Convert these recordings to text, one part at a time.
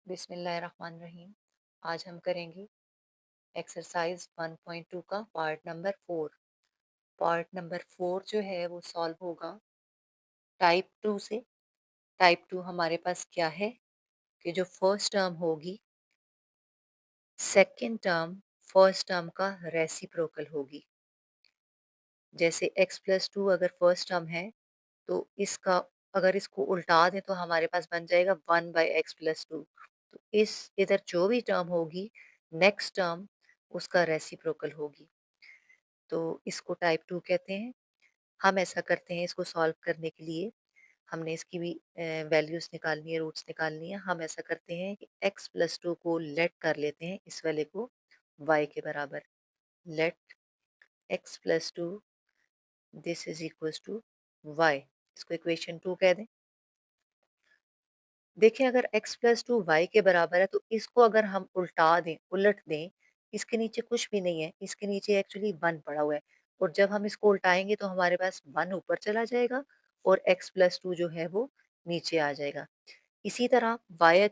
बिस्मिल्लाहिर्रहमानिर्रहीम। आज हम करेंगे एक्सरसाइज 1.2 का पार्ट नंबर 4। पार्ट नंबर 4 जो है वो सॉल्व होगा टाइप 2 से। टाइप 2 हमारे पास क्या है कि जो फर्स्ट टर्म होगी सेकंड टर्म फर्स्ट टर्म का रेसिप्रोकल होगी। जैसे x प्लस टू अगर फर्स्ट टर्म है तो इसका अगर इसको उल्टा दें तो हमारे पास बन जाएगा 1/x+2। तो इस इधर जो भी टर्म होगी नेक्स्ट टर्म उसका रेसिप्रोकल होगी, तो इसको टाइप 2 कहते हैं। हम ऐसा करते हैं, इसको सॉल्व करने के लिए हमने इसकी भी वैल्यूज निकालनी है, रूट्स निकालनी है। हम ऐसा करते हैं कि x+2 को लेट कर लेते हैं इस वाले को y के बराबर। Let x+2 this is equals to y। इसको इक्वेशन 2 कह दें। देखिए अगर x प्लस टू वाई के बराबर है तो इसको अगर हम उल्टा दें, उलट दें, इसके नीचे कुछ भी नहीं है, इसके नीचे एक्चुअली 1 पड़ा हुआ है। और जब हम इसको उल्टाएंगे तो हमारे पास 1 ऊपर चला जाएगा और x प्लस टू जो है वो नीचे आ जाएगा। इसी तरह y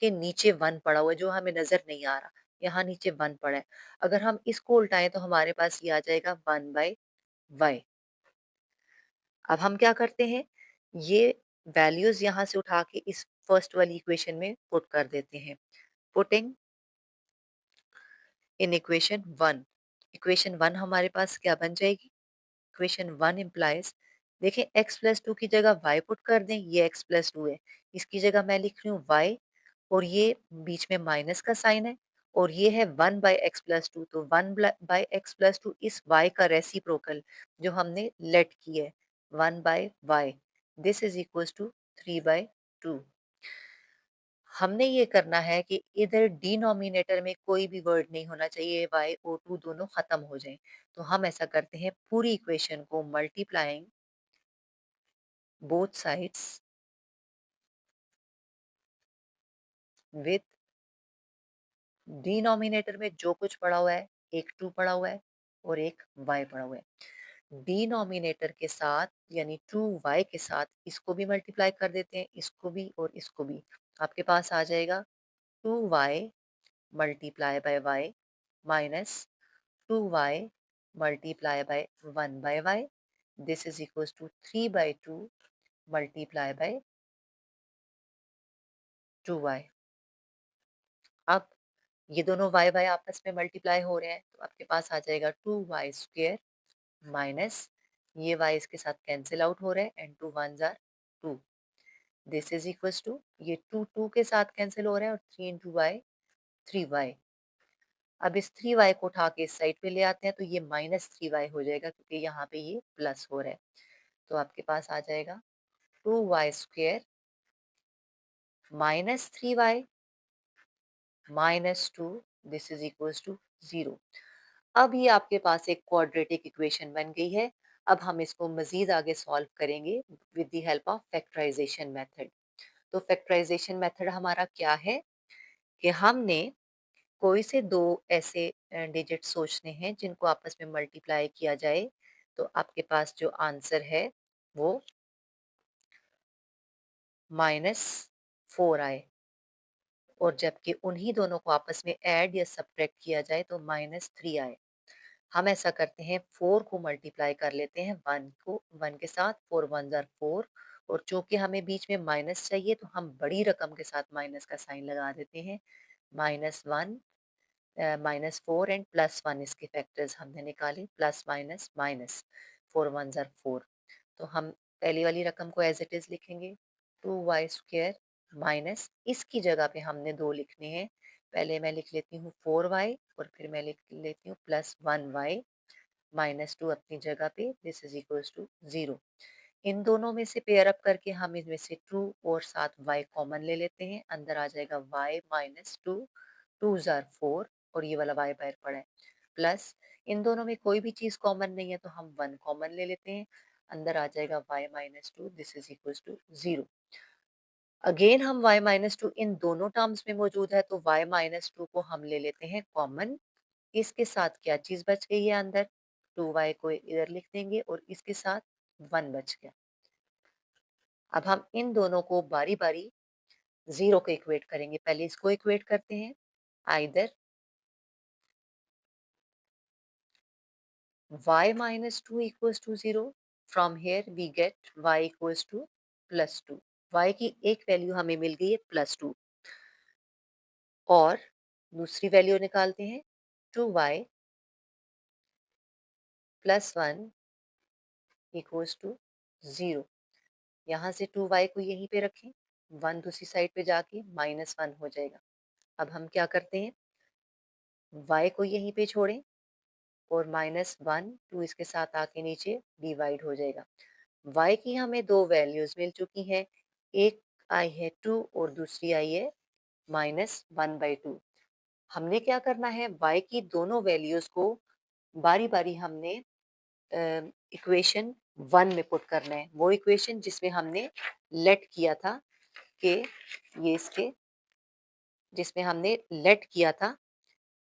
के नीचे 1 पड़ा हुआ है जो हमें नजर नहीं आ रहा, यहाँ नीचे 1 पड़ा है। अगर हम इसको उल्टाएं तो हमारे पास ये आ जाएगा 1/y। अब हम क्या करते हैं, ये वैल्यूज यहाँ से उठा के इस फर्स्ट वाली इक्वेशन में पुट कर देते हैं। Putting in equation 1। इक्वेशन 1 हमारे पास क्या बन जाएगी? इक्वेशन 1 इम्प्लाइज, देखिए x प्लस टू की जगह y पुट कर दें, ये x प्लस टू है, इसकी जगह मैं लिख रही हूँ y, और ये बीच में माइनस का साइन है, और ये है 1/x+2। तो 1/x+2 इस y का रेसिप्रोकल जो हमने लेट की है 1/y, this is equals to 3/2। हमने ये करना है कि इधर डिनोमिनेटर में कोई भी वर्ड नहीं होना चाहिए, y और 2 दोनों खत्म हो जाएं। तो हम ऐसा करते हैं, पूरी इक्वेशन को multiplying both sides with denominator में जो कुछ पड़ा हुआ है, एक 2 पड़ा हुआ है और एक y पड़ा हुआ है, डिनोमिनेटर के साथ यानी 2y के साथ इसको भी मल्टीप्लाई कर देते हैं, इसको भी और इसको भी। आपके पास आ जाएगा 2y multiply by y minus 2y multiply by 1/y, this is equals to 3/2 multiply by 2y। अब ये दोनों y y आपस में मल्टीप्लाई हो रहे हैं तो आपके पास आ जाएगा 2y² माइनस ये y इसके साथ कैंसिल आउट हो रहे हैं, and 2 1s are 2, this is equals to ये 2 2 के साथ कैंसिल हो रहे हैं और 3 इंटू वाई 3y। अब इस 3y को उठा के इस साइड पे ले आते हैं तो ये -3y हो जाएगा क्योंकि यहाँ पे ये प्लस हो रहा है। तो आपके पास आ जाएगा 2y² minus 3y minus 2, this is equals to 0। अब ये आपके पास एक क्वाड्रेटिक इक्वेशन बन गई है। अब हम इसको मजीद आगे सॉल्व करेंगे with the help of factorization method. तो फैक्टराइजेशन मेथड हमारा क्या है कि हमने कोई से दो ऐसे डिजिट सोचने हैं जिनको आपस में मल्टीप्लाई किया जाए तो आपके पास जो आंसर है वो -4 आए, और जबकि उन्हीं दोनों को आपस में ऐड या सब्ट्रैक्ट किया जाए तो -3 आए। हम ऐसा करते हैं, 4 को मल्टीप्लाई कर लेते हैं 1 को, 1 के साथ, 4 1s आर 4, और चूंकि हमें बीच में माइनस चाहिए तो हम बड़ी रकम के साथ माइनस का साइन लगा देते हैं। -1 -4 एंड +1 इसके फैक्टर्स हमने निकाले, plus minus minus, 4 1s are 4। तो हम पहली वाली रकम को एज इट इज लिखेंगे, 2y² माइनस इसकी जगह पे हमने 2 लिखने हैं। पहले मैं लिख लेती हूँ 4y और फिर मैं लिख लेती हूँ +1y -2 अपनी जगह पे, दिस इज इक्वल्स टू 0। इन दोनों में से पेयर अप करके हम इनमें से 2 और साथ y कॉमन ले लेते हैं, अंदर आ जाएगा y -2, 2s आर 4, और ये वाला y बाहर पड़ा है, प्लस इन दोनों में कोई भी चीज कॉमन नहीं है तो हम 1 कॉमन ले लेते हैं, अंदर आ जाएगा y -2, this is equals to 0। Again हम y-2 इन दोनों टर्म्स में मौजूद है तो y-2 को हम ले लेते हैं कॉमन। इसके साथ क्या चीज बच गई है अंदर, 2y को इधर लिख देंगे और इसके साथ 1 बच गया। अब हम इन दोनों को बारी बारी 0 को इक्वेट करेंगे। पहले इसको इक्वेट करते हैं। Either y minus 2 equals to 0. From here we get y equals to plus 2. y की एक वैल्यू हमें मिल गई है +2 और दूसरी वैल्यू निकालते हैं 2y plus 1 equals to 0. यहाँ से 2y को यहीं पे रखें, 1 दूसरी साइड पे जाके -1 हो जाएगा। अब हम क्या करते हैं, y को यहीं पे छोड़ें और -1 2 इसके साथ आके नीचे डिवाइड हो जाएगा। y की हमें दो वैल्यूज मिल चुकी हैं, एक आई है 2 और दूसरी आई है -1/2। हमने क्या करना है, y की दोनों वैल्यूज को बारी बारी हमने इक्वेशन 1 में पुट करना है, वो इक्वेशन जिसमें हमने लेट किया था कि ये इसके जिसमें हमने लेट किया था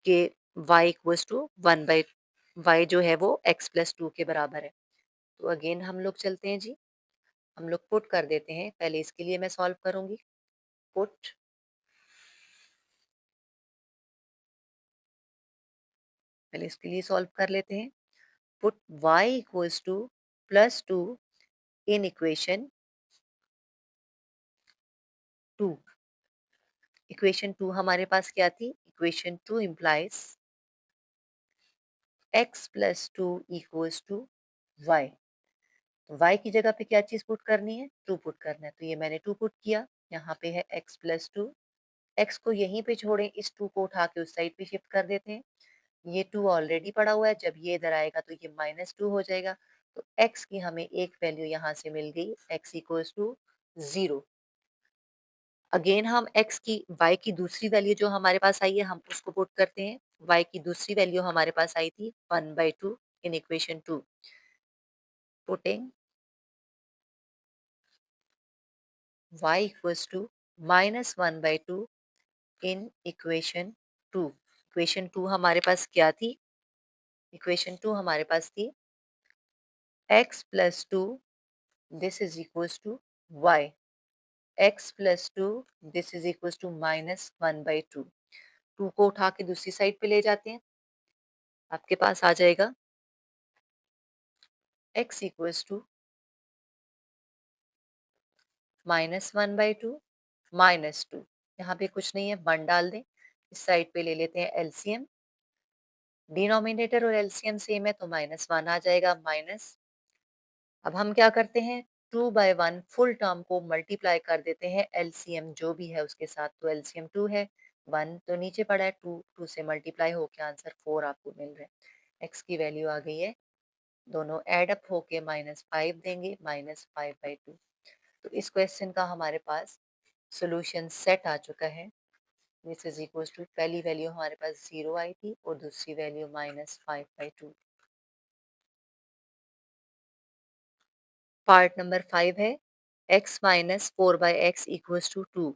कि y इक्वल्स टू 1/y जो है वो x+2 के बराबर है। तो अगेन हम लोग चलते हैं जी, हम लोग पुट कर देते हैं। पहले इसके लिए मैं सॉल्व करूंगी। पुट पहले इसके लिए सॉल्व कर लेते हैं। Put y equals to +2 in equation 2। Equation 2 हमारे पास क्या थी, equation 2 implies x+2 equals to y। y की जगह पे क्या चीज पुट करनी है, 2 पुट करना है। तो ये मैंने 2 पुट किया, यहाँ पे है x+2। x को यहीं पे छोड़ें, इस 2 को उठा के उस साइड पे शिफ्ट कर देते हैं। ये 2 ऑलरेडी पड़ा हुआ है, जब ये इधर आएगा तो ये -2 हो जाएगा। तो x की हमें एक वैल्यू यहाँ से मिल गई, x इक्वल्स टू 0। अगेन हम x की y की दूसरी वैल्यू जो हमारे पास आई है हम उसको पुट करते हैं। y की दूसरी वैल्यू हमारे पास आई थी 1/2 in equation 2। Putting y equals to -1/2 in equation 2। Equation 2 हमारे पास क्या थी, इक्वेशन 2 हमारे पास थी x+2 this is equals to y। x+2 this is equals to -1/2। 2 को उठा के दूसरी साइड पे ले जाते हैं, आपके पास आ जाएगा x इक्वल्स टू -1/2 -2। यहाँ पे कुछ नहीं है, 1 डाल दें। इस साइड पे ले लेते हैं एलसीएम, डिनोमिनेटर और एलसीएम सेम है तो -1 आ जाएगा माइनस। अब हम क्या करते हैं, 2/1 फुल टर्म को मल्टीप्लाई कर देते हैं एलसीएम जो भी है उसके साथ। तो एलसीएम 2 है, 1 तो नीचे पड़ा है, 2 से मल्टीप्लाई होके आंसर 4 आपको मिल रहा है। x की वैल्यू आ गई है, दोनों एड अप होके -5 देंगे, -5/2। तो इस क्वेश्चन का हमारे पास सॉल्यूशन सेट आ चुका है। दिस इज इक्वल्स टू, पहली वैल्यू हमारे पास 0 आई थी और दूसरी वैल्यू -5/2। पार्ट नंबर 5 है x minus 4/x equals to 2।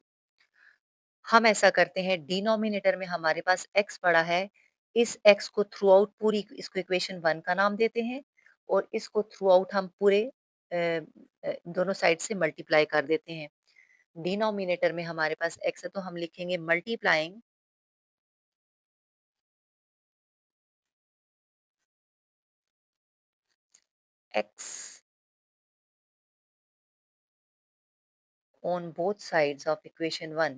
हम ऐसा करते हैं, डिनोमिनेटर में हमारे पास x पड़ा है, इस x को थ्रू आउट पूरी इसको इक्वेशन 1 का नाम देते हैं और इसको थ्रू आउट हम पूरे दोनों साइड से मल्टीप्लाई कर देते हैं। डिनोमिनेटर में हमारे पास x है तो हम लिखेंगे multiplying x on both sides of equation 1।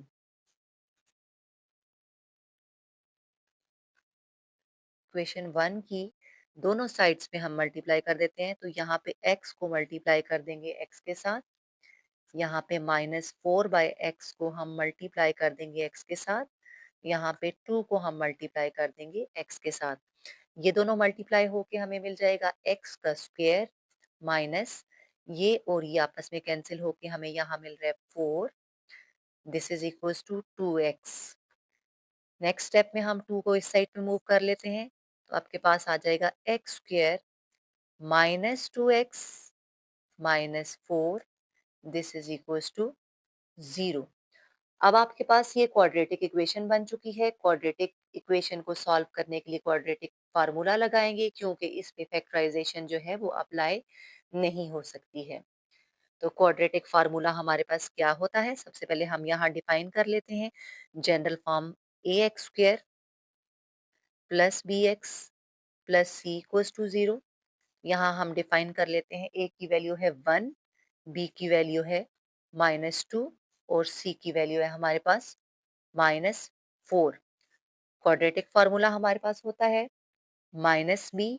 Equation 1 की दोनों साइड्स में हम मल्टीप्लाई कर देते हैं। तो यहाँ पे x को मल्टीप्लाई कर देंगे x के साथ, यहाँ पे -4/x को हम मल्टीप्लाई कर देंगे x के साथ, यहाँ पे 2 को हम मल्टीप्लाई कर देंगे x के साथ। ये दोनों मल्टीप्लाई होके हमें मिल जाएगा x का स्क्वायर माइनस ये और ये आपस में कैंसिल होके हमें यहाँ मिल रहा है 4। This is equals to 2x। Next step में हम 2 को इस साइड पे मूव कर लेते हैं तो आपके पास आ जाएगा x square -2x -4। This is equals to 0। अब आपके पास ये क्वाड्रेटिक इक्वेशन बन चुकी है। क्वाड्रेटिक इक्वेशन को सॉल्व करने के लिए क्वाड्रेटिक फार्मूला लगाएंगे क्योंकि इसमें फैक्टराइजेशन जो है वो अप्लाई नहीं हो सकती है। तो क्वाड्रेटिक फार्मूला हमारे पास क्या होता है? सबसे पहले हम यहाँ डिफाइन कर लेते हैं। General form a x square plus b x plus c equals to 0। यहाँ हम डिफाइन कर लेते हैं, ए की वैल्यू है 1, बी की वैल्यू है -2 और सी की वैल्यू है हमारे पास -4। क्वाड्रेटिक फार्मूला हमारे पास होता है minus b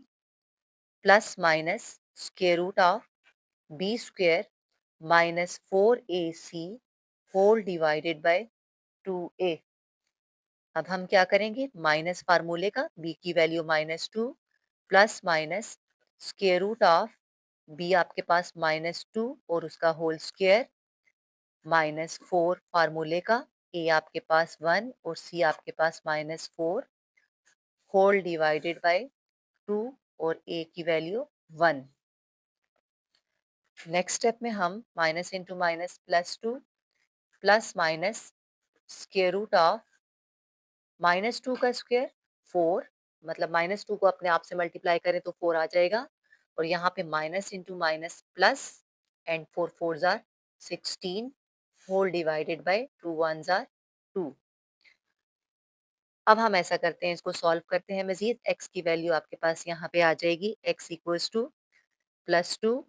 plus minus square root of b square -4ac whole divided by 2a। अब हम क्या करेंगे? माइनस फार्मूले का b की value -2 plus minus square root of b आपके पास -2 और उसका होल स्क्वायर -4 फार्मूले का a आपके पास 1 और c आपके पास -4 होल डिवाइडेड बाय 2 और a की वैल्यू 1। नेक्स्ट स्टेप में हम minus into minus +2 plus minus square root of -2 का स्क्वायर 4, मतलब -2 को अपने आप से मल्टीप्लाई करें तो 4 आ जाएगा और यहाँ पे minus into minus plus and 4 4 जार 16 होल डिवाइडेड बाय 2 1 जार 2। अब हम ऐसा करते हैं, इसको सॉल्व करते हैं मजीद। x की वैल्यू आपके पास यहाँ पे आ जाएगी, x equals to +2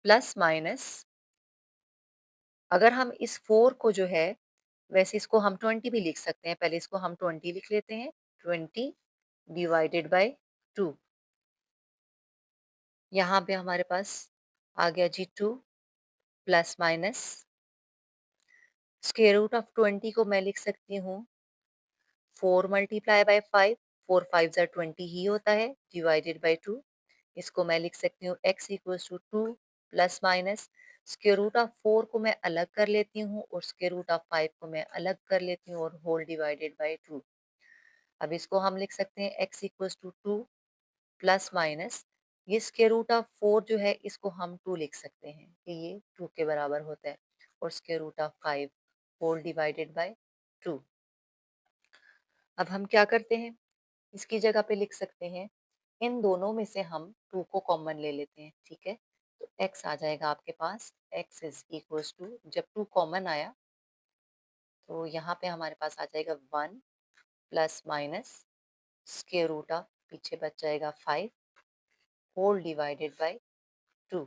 plus minus, अगर हम इस 4 को जो है, वैसे इसको हम 20 भी लिख सकते हैं, पहले इसको हम 20 लिख लेते हैं। 20 डिवाइडेड बाय 2, यहाँ पे हमारे पास आ गया जी 2 plus minus square root of 20 को मैं लिख सकती हूँ 4 मल्टीप्लाई बाय 5, 4 5 ज़ा 20 ही होता है, डिवाइडेड बाय 2। इसको मैं लिख सकती हूँ x equals to 2 plus minus square root of 4 को मैं अलग कर लेती हूँ और स्क्वायर रूट ऑफ 5 को मैं अलग कर लेती हूँ और होल डिवाइडेड बाय 2। अब इसको हम लिख सकते हैं x equals to 2 plus minus, ये स्क्वायर रूट ऑफ 4 जो है इसको हम 2 लिख सकते हैं कि ये 2 के बराबर होता है और square root of 5 whole divided by 2। अब हम क्या करते हैं, इसकी जगह पे लिख सकते हैं, इन दोनों में से हम 2 को कॉमन ले लेते हैं, ठीक है। तो x आ जाएगा आपके पास, x इज इक्वल्स टू, जब 2 कॉमन आया तो यहाँ पे हमारे पास आ जाएगा 1 plus minus square root of, पीछे बच जाएगा 5 होल डिवाइडेड बाय 2।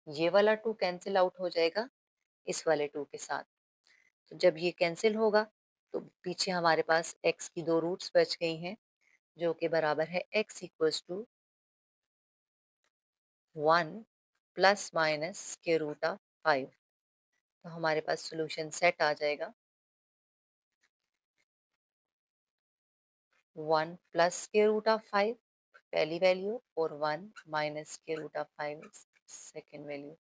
ये वाला 2 कैंसिल आउट हो जाएगा इस वाले 2 के साथ। तो जब ये कैंसिल होगा तो पीछे हमारे पास x की 2 रूट्स बच गई हैं, जो कि बराबर है x equals to 1 plus minus square root of 5। तो हमारे पास सॉल्यूशन सेट आ जाएगा 1 प्लस स्क्वायर रूट ऑफ 5 पहली वैल्यू और 1 minus square root of 5 second value.